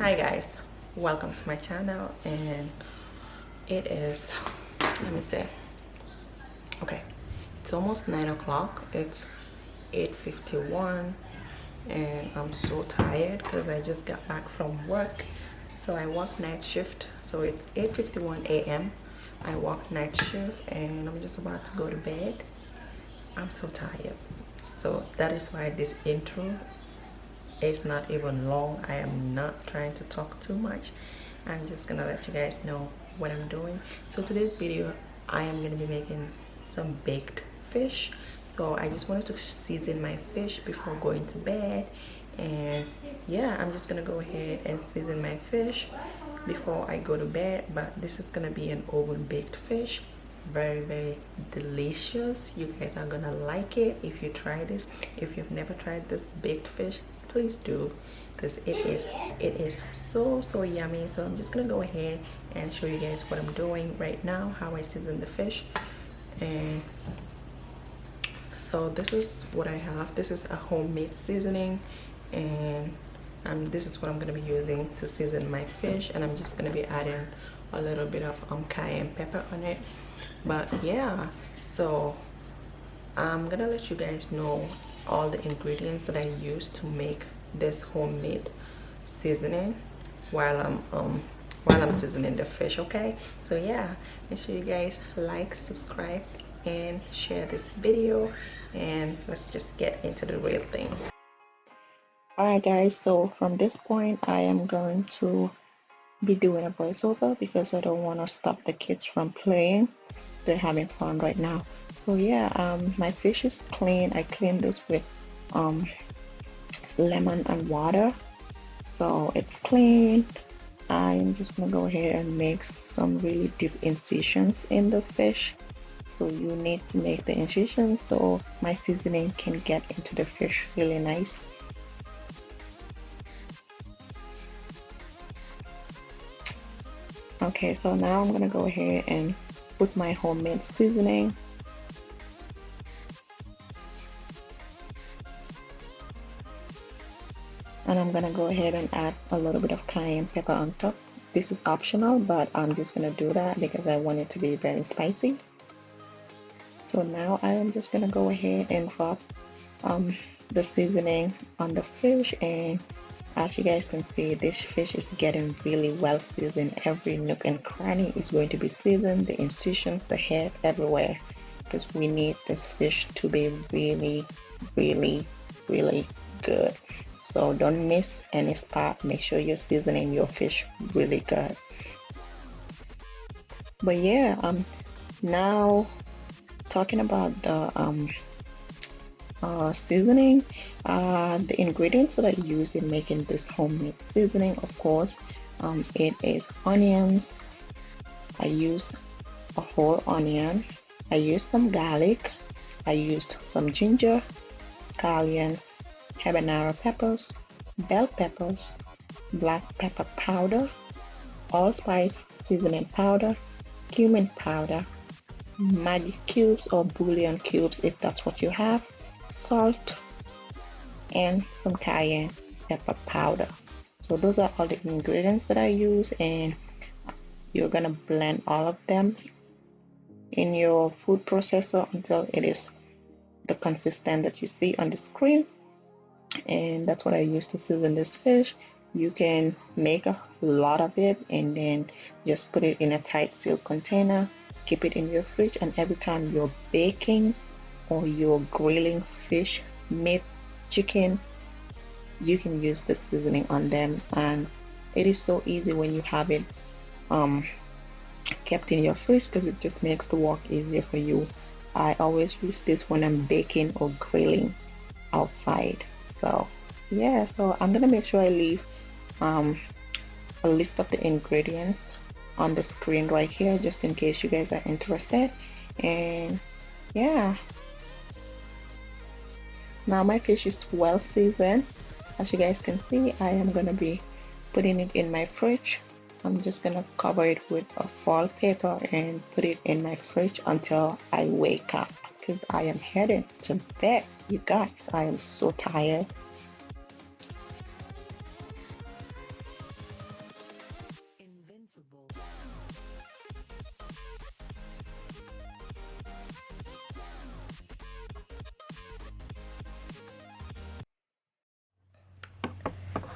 Hi guys, welcome to my channel. And it is, let me see, okay, it's almost 9 o'clock. It's 8:51 and I'm so tired because I just got back from work. So I work night shift, so it's 8:51 a.m. I work night shift and I'm just about to go to bed. I'm so tired, so that is why this intro is not even long. I am not trying to talk too much. I'm just gonna let you guys know what I'm doing. So today's video, I am gonna be making some baked fish. So I just wanted to season my fish before going to bed. And yeah, I'm just gonna go ahead and season my fish before I go to bed. But this is gonna be an oven baked fish. Very delicious. You guys are gonna like it if you try this. If you've never tried this baked fish, please do, because it is so yummy. So I'm just gonna go ahead and show you guys what I'm doing right now, how I season the fish. And so this is what I have. This is a homemade seasoning, and this is what I'm gonna be using to season my fish. And I'm just gonna be adding a little bit of cayenne pepper on it. But yeah, so I'm gonna let you guys know all the ingredients that I use to make this homemade seasoning while I'm seasoning the fish. Okay, so yeah, make sure you guys like, subscribe, and share this video, and let's just get into the real thing. Alright guys, so from this point I am going to be doing a voiceover because I don't want to stop the kids from playing. They're having fun right now. So yeah, my fish is clean. I cleaned this with lemon and water, so it's clean. I'm just gonna go ahead and make some really deep incisions in the fish. So you need to make the incisions so my seasoning can get into the fish really nice. Okay, so now I'm gonna go ahead and put my homemade seasoning. And I'm gonna go ahead and add a little bit of cayenne pepper on top. This is optional, but I'm just gonna do that because I want it to be very spicy. So now I am just gonna go ahead and drop the seasoning on the fish, and as you guys can see, this fish is getting really well seasoned. Every nook and cranny is going to be seasoned, the incisions, the hair, everywhere, because we need this fish to be really good. So don't miss any spot. Make sure you're seasoning your fish really good. But yeah, now talking about the seasoning, the ingredients that I use in making this homemade seasoning, of course, it is onions. I used a whole onion. I used some garlic. I used some ginger, scallions, habanero peppers, bell peppers, black pepper powder, allspice seasoning powder, cumin powder, Maggi cubes or bouillon cubes if that's what you have, salt, and some cayenne pepper powder. So those are all the ingredients that I use, and you're gonna blend all of them in your food processor until it is the consistent that you see on the screen. And that's what I use to season this fish. You can make a lot of it and then just put it in a tight sealed container, keep it in your fridge, and every time you're baking or you're grilling fish, meat, chicken, you can use the seasoning on them. And it is so easy when you have it kept in your fridge, because it just makes the work easier for you. I always use this when I'm baking or grilling outside. So yeah, so I'm gonna make sure I leave a list of the ingredients on the screen right here, just in case you guys are interested. And yeah, now my fish is well seasoned. As you guys can see, I am gonna be putting it in my fridge. I'm just gonna cover it with a foil paper and put it in my fridge until I wake up, because I am headed to bed. You guys, I am so tired.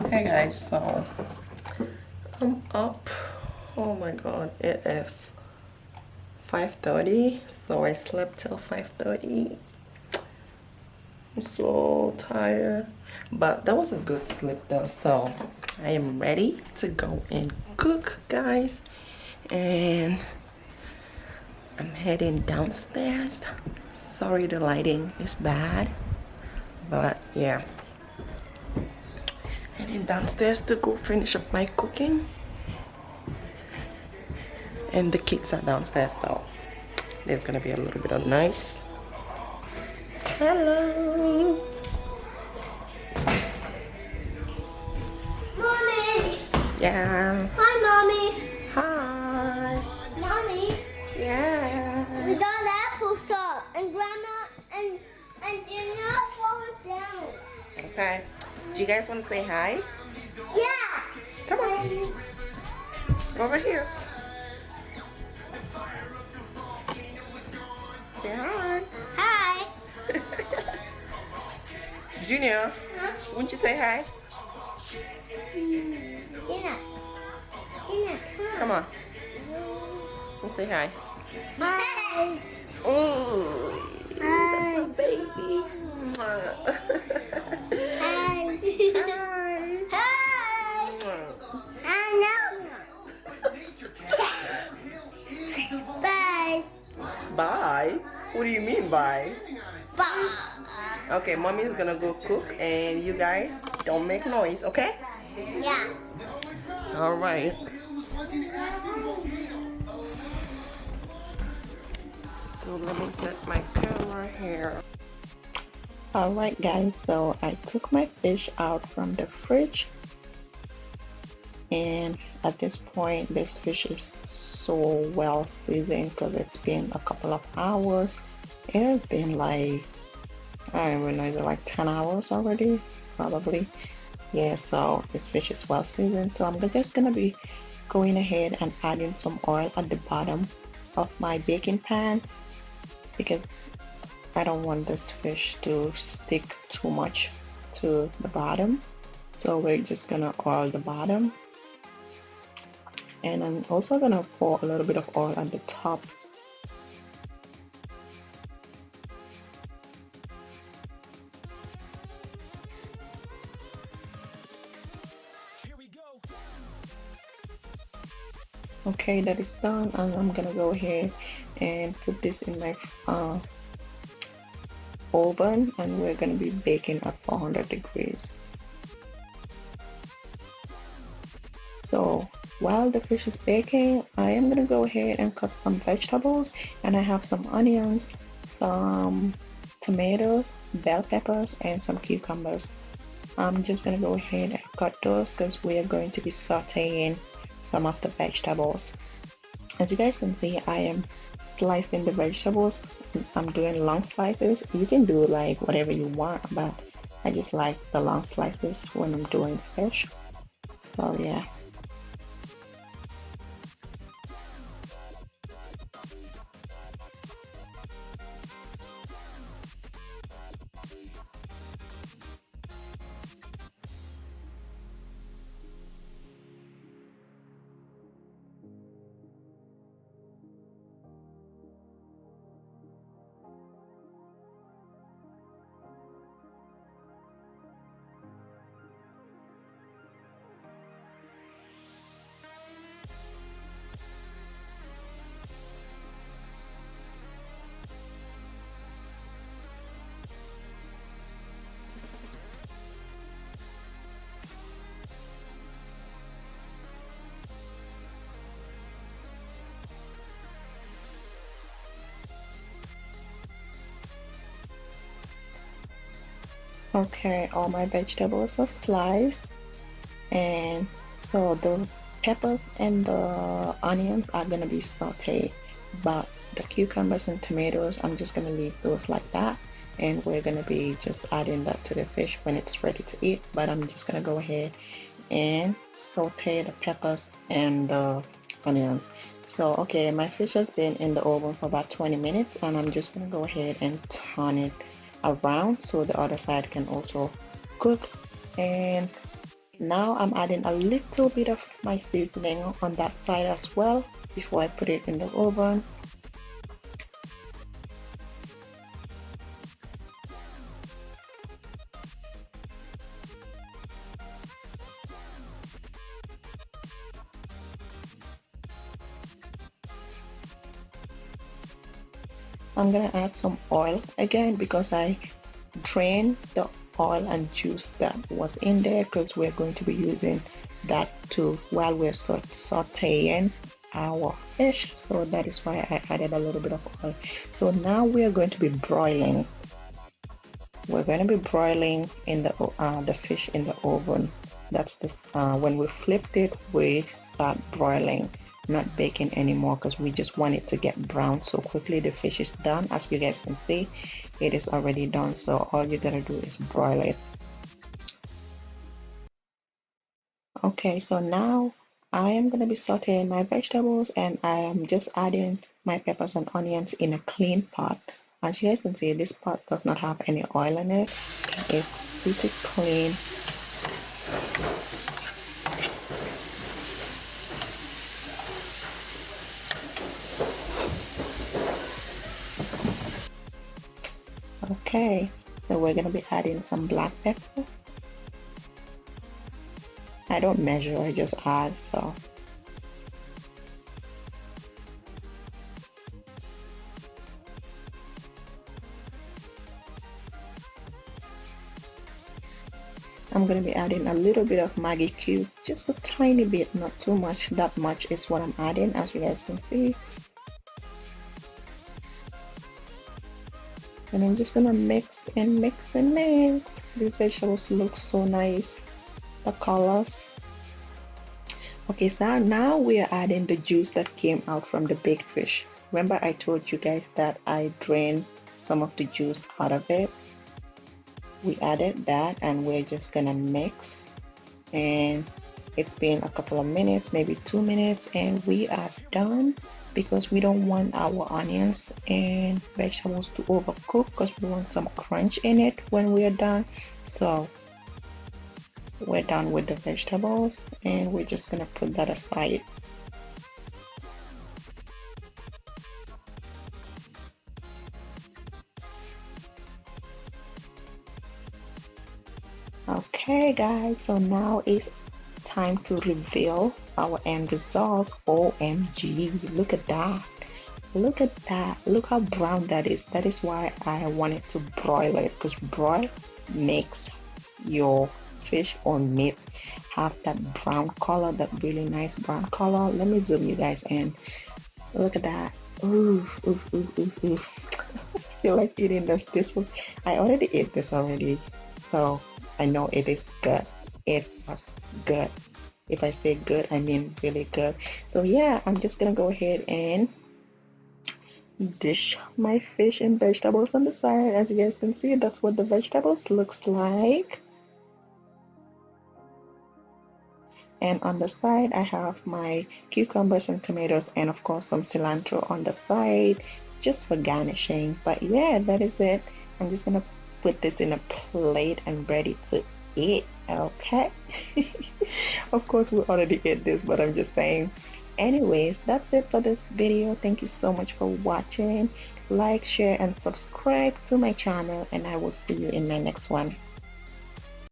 Hey guys, so I'm up. Oh my god, it is 5:30, so I slept till 5:30. I'm so tired, but that was a good sleep though, so I am ready to go and cook, guys. And I'm heading downstairs. Sorry the lighting is bad, but yeah, heading downstairs to go finish up my cooking. And the kids are downstairs, so there's gonna be a little bit of noise. Hello. Mommy. Yes. Hi, Mommy. Hi. Mommy. Yeah. We got applesauce, and Grandma and Junior falling down. Okay. Do you guys want to say hi? Yeah. Come on. Over here. Say hi. Hi. Junior, Huh? won't you say hi? Gina. Gina, Come on. And say hi. Hi. Ooh. Hi. That's my baby. Hi. Hi. Hi. I know. Bye. Bye. What do you mean bye? Bye. Okay, mommy's gonna go cook and you guys don't make noise, okay? Yeah. All right. So let me set my camera here. All right, guys, so I took my fish out from the fridge, and at this point this fish is so well seasoned because it's been a couple of hours. It has been like, I don't even know, is it like 10 hours already? Probably. Yeah, so this fish is well seasoned. So I'm just gonna be going ahead and adding some oil at the bottom of my baking pan because I don't want this fish to stick too much to the bottom. So we're just gonna oil the bottom. And I'm also gonna pour a little bit of oil at the top. Okay, that is done, and I'm gonna go ahead and put this in my oven, and we're gonna be baking at 400 degrees. So while the fish is baking, I am gonna go ahead and cut some vegetables, and I have some onions, some tomatoes, bell peppers, and some cucumbers. I'm just gonna go ahead and cut those because we are going to be sauteing some of the vegetables. As you guys can see, I am slicing the vegetables. I'm doing long slices. You can do like whatever you want, but I just like the long slices when I'm doing fish. So yeah. Okay, all my vegetables are sliced, and so the peppers and the onions are gonna be sauteed, but the cucumbers and tomatoes, I'm just gonna leave those like that, and we're gonna be just adding that to the fish when it's ready to eat. But I'm just gonna go ahead and saute the peppers and the onions. So okay, my fish has been in the oven for about 20 minutes, and I'm just gonna go ahead and turn it around so the other side can also cook. And Now I'm adding a little bit of my seasoning on that side as well before I put it in the oven. I'm gonna add some oil again because I drained the oil and juice that was in there, because we're going to be using that too while we're sauteing our fish. So that is why I added a little bit of oil. So now we are going to be broiling. We're going to be broiling in the fish in the oven. That's this. When we flipped it, we start broiling, not baking anymore, because we just want it to get brown so quickly. The fish is done, as you guys can see, it is already done. So all you gotta do is broil it. Okay, so now I am gonna be sauteing my vegetables, and I am just adding my peppers and onions in a clean pot. As you guys can see, this pot does not have any oil in it. It's pretty clean. Okay, so we're gonna be adding some black pepper. I don't measure, I just add. So I'm gonna be adding a little bit of Maggi cube, just a tiny bit, not too much. That much is what I'm adding, as you guys can see. And I'm just gonna mix and mix and mix. These vegetables look so nice, the colors. Okay, so now we are adding the juice that came out from the baked fish. Remember I told you guys that I drained some of the juice out of it. We added that, and we're just gonna mix, and it's been a couple of minutes, maybe 2 minutes, and we are done, because we don't want our onions and vegetables to overcook, because we want some crunch in it when we are done. So we're done with the vegetables, and we're just gonna put that aside. Okay guys, so now it's time to reveal our end result. OMG, look at that. Look at that. Look how brown that is. That is why I wanted to broil it, because broil makes your fish or meat have that brown color, that really nice brown color. Let me zoom you guys in. Look at that. Ooh, ooh, ooh, ooh, ooh. I feel like eating this. I already ate this already, so I know it is good. It was good. If I say good, I mean really good. So yeah, I'm just gonna go ahead and dish my fish and vegetables on the side. As you guys can see, that's what the vegetables looks like. And on the side, I have my cucumbers and tomatoes, and of course some cilantro on the side, just for garnishing. But yeah, that is it. I'm just gonna put this in a plate and ready to eat. Okay. Of course, we already ate this, but I'm just saying. Anyways, that's it for this video. Thank you so much for watching. Like, share, and subscribe to my channel, and I will see you in my next one.